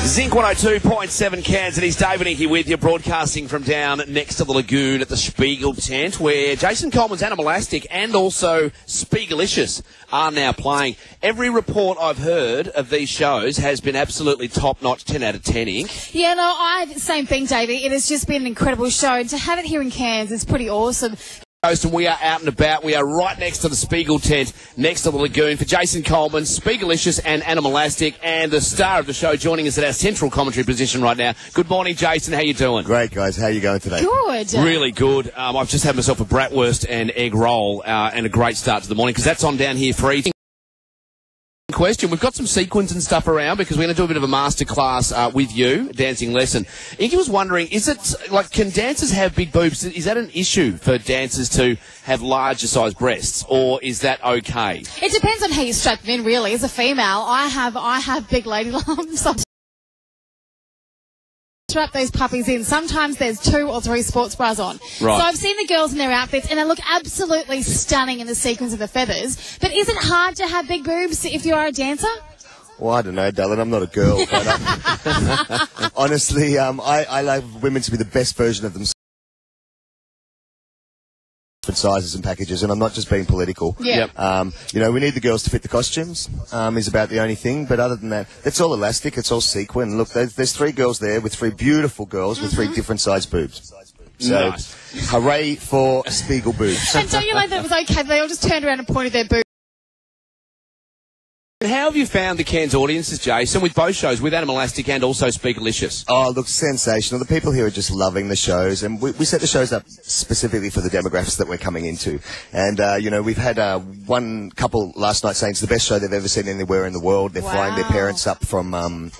Zinc 102.7 Cairns, and he's David here with you, broadcasting from down next to the lagoon at the Spiegel tent, where Jason Coleman's Animalastic and also Spiegelicious are now playing. Every report I've heard of these shows has been absolutely top-notch, 10 out of 10, Inc. Yeah, no, same thing, Davey. It has just been an incredible show, and to have it here in Cairns is pretty awesome. And we are out and about. We are right next to the Spiegel tent, next to the lagoon. For Jason Coleman, Spiegelicious and Animalastic, and the star of the show joining us at our central commentary position right now. Good morning, Jason. How you doing? Great, guys. How you going today? Good. Really good. I've just had myself a bratwurst and egg roll and a great start to the morning, because that's on down here for eating. Question. We've got some sequins and stuff around because we're going to do a bit of a masterclass with you, dancing lesson. Inky was wondering, is it like, can dancers have big boobs? Is that an issue for dancers to have larger sized breasts, or is that okay? It depends on how you strap them in, really. As a female, I have big lady lumps. Strap those puppies in. Sometimes there's 2 or 3 sports bras on. Right. So I've seen the girls in their outfits, and they look absolutely stunning in the sequins of the feathers. But is it hard to have big boobs if you are a dancer? Well, I don't know, darling. I'm not a girl. But, honestly, I like women to be the best version of themselves. Sizes and packages, and I'm not just being political. Yeah. You know, we need the girls to fit the costumes, is about the only thing, but other than that, it's all elastic, it's all sequin. Look, there's 3 girls there with 3 beautiful girls with 3 different sized boobs. So, Nice. Hooray for Spiegel boobs. And don't you like that it was okay? They all just turned around and pointed their boobs. How have you found the Cairns audiences, Jason, with both shows, with Animalastic and also Spiegelicious? Oh, look, sensational. The people here are just loving the shows, and we set the shows up specifically for the demographics that we're coming into. And, you know, we've had one couple last night saying it's the best show they've ever seen anywhere in the world. They're flying their parents up from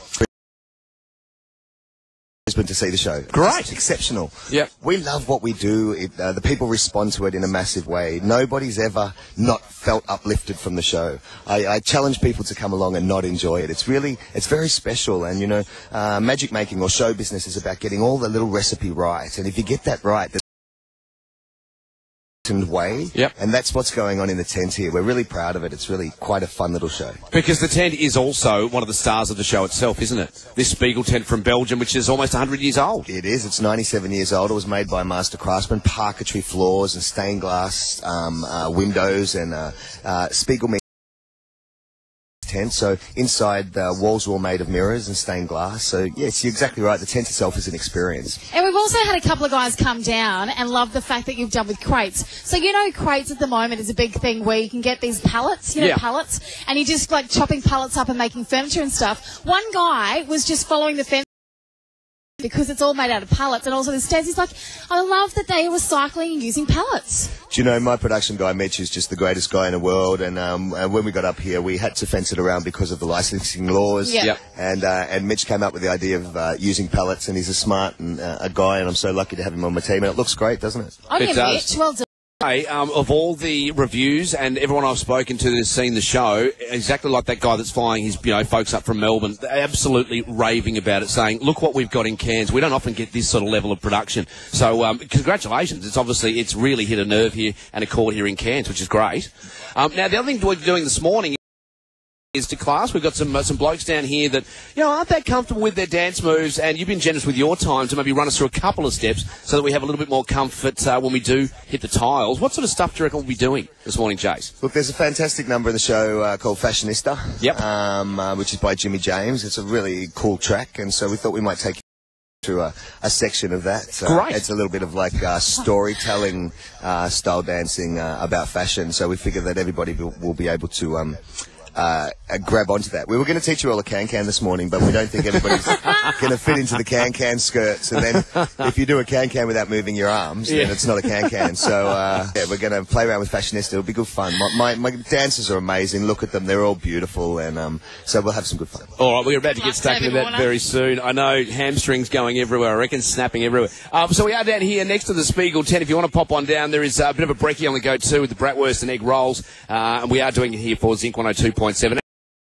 Brisbane to see the show. Great. It's exceptional. Yep. We love what we do. The people respond to it in a massive way. Nobody's ever not felt uplifted from the show. I challenge people to come along and not enjoy it. It's very special. And, you know, magic making or show business is about getting all the little recipe right. And if you get that right, way. Yep. And that's what's going on in the tent here. We're really proud of it. It's really quite a fun little show. Because the tent is also one of the stars of the show itself, isn't it? This Spiegel tent from Belgium, which is almost 100 years old. It is. It's 97 years old. It was made by master craftsmen, parquetry floors and stained glass windows and Spiegel tent. So inside the walls were all made of mirrors and stained glass. So yes, you're exactly right. The tent itself is an experience. And we've also had a couple of guys come down and love the fact that you've done with crates. So you know, crates at the moment is a big thing where you can get these pallets, pallets, and you're just like chopping pallets up and making furniture and stuff. One guy was just following the fence because it's all made out of pallets, and also the stairs. He's like, I love that they are recycling and using pallets. Do you know, my production guy, Mitch, is just the greatest guy in the world, and when we got up here, we had to fence it around because of the licensing laws, and Mitch came up with the idea of using pallets, and he's a smart and a guy, and I'm so lucky to have him on my team, and it looks great, doesn't it? Oh, yeah, does. Mitch, well done. Of all the reviews and everyone I've spoken to that's seen the show, exactly like that guy that's flying his folks up from Melbourne, they're absolutely raving about it, saying, look what we've got in Cairns. We don't often get this sort of level of production. So congratulations. It's really hit a nerve here and a chord here in Cairns, which is great. Now, the other thing we're doing this morning is to class. We've got some blokes down here that aren't that comfortable with their dance moves, and you've been generous with your time to maybe run us through a couple of steps so that we have a little bit more comfort when we do hit the tiles. What sort of stuff do you reckon we'll be doing this morning, Jace? Look, there's a fantastic number in the show called Fashionista, which is by Jimmy James. It's a really cool track, and so we thought we might take you through a section of that. Great. It's a little bit of like storytelling style dancing about fashion, so we figure that everybody will be able to grab onto that. We were going to teach you all a can-can this morning, but we don't think everybody's going to fit into the can-can skirts. And then if you do a can-can without moving your arms, then it's not a can-can. So, we're going to play around with Fashionista. It'll be good fun. My dancers are amazing. Look at them. They're all beautiful. And so we'll have some good fun. All right, we're about to get stuck into that very soon. I know hamstrings going everywhere. I reckon snapping everywhere. So we are down here next to the Spiegel tent. If you want to pop on down, there is a bit of a brekkie on the go too with the bratwurst and egg rolls. And we are doing it here for Zinc 102.7.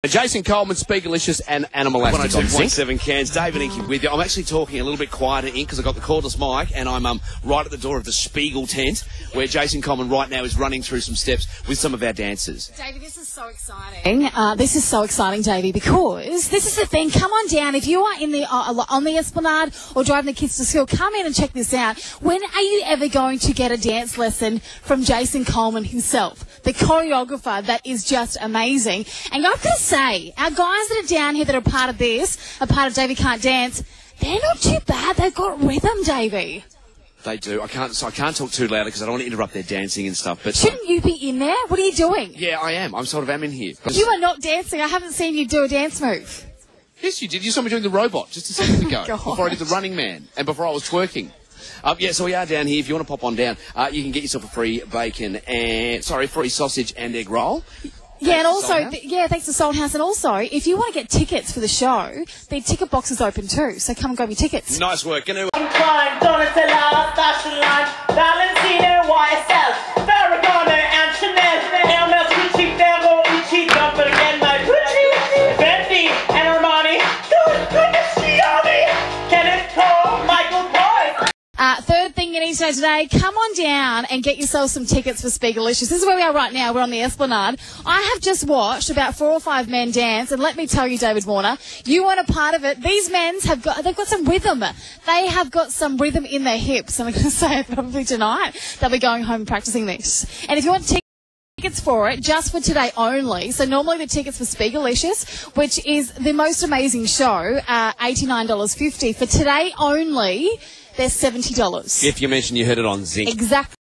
Jason Coleman, Spiegelicious and Animalastic on 102.7 Cairns. David Inky with you. I'm actually talking a little bit quieter, Ink, because I've got the cordless mic, and I'm right at the door of the Spiegel tent, where Jason Coleman right now is running through some steps with some of our dancers. Davey, this is so exciting. This is so exciting, Davey, because this is the thing. Come on down. If you are in the on the Esplanade or driving the kids to school, come in and check this out. When are you ever going to get a dance lesson from Jason Coleman himself, the choreographer that is just amazing? And I've got to say, our guys that are down here that are part of this, a part of Davey Can't Dance, they're not too bad. They've got rhythm, Davey. They do. I can't talk too loud because I don't want to interrupt their dancing and stuff. But shouldn't you be in there? What are you doing? Yeah, I am. I'm in here. You are not dancing. I haven't seen you do a dance move. Yes, you did. You saw me doing the robot just a second ago Oh, before I did the Running Man and before I was twerking. Yeah, so we are down here. If you want to pop on down, you can get yourself a free free sausage and egg roll. Yeah, and also, thanks to Soul House. And also, if you want to get tickets for the show, the ticket box is open too. So come and grab your tickets. Nice work. Donatella, Fashion Line, Valentino, YSL, Farragona, and Chanel, Hermes, Gucci, Ferro, Ichi, don't forget my Gucci, Fendi, and Armani, goodness, Gianni, Kenneth Cole, Michael Kors. Third thing you need to know today, come on down and get yourself some tickets for Spiegelicious. This is where we are right now. We're on the Esplanade. I have just watched about 4 or 5 men dance, and let me tell you, David Warner, you want a part of it. These men they've got some rhythm. They have got some rhythm in their hips, and I'm going to say probably tonight they'll be going home and practicing this. And if you want tickets for it, just for today only. So normally the tickets for Spiegelicious, which is the most amazing show, $89.50. For today only, they're $70. If you mention you heard it on Zinc. Exactly.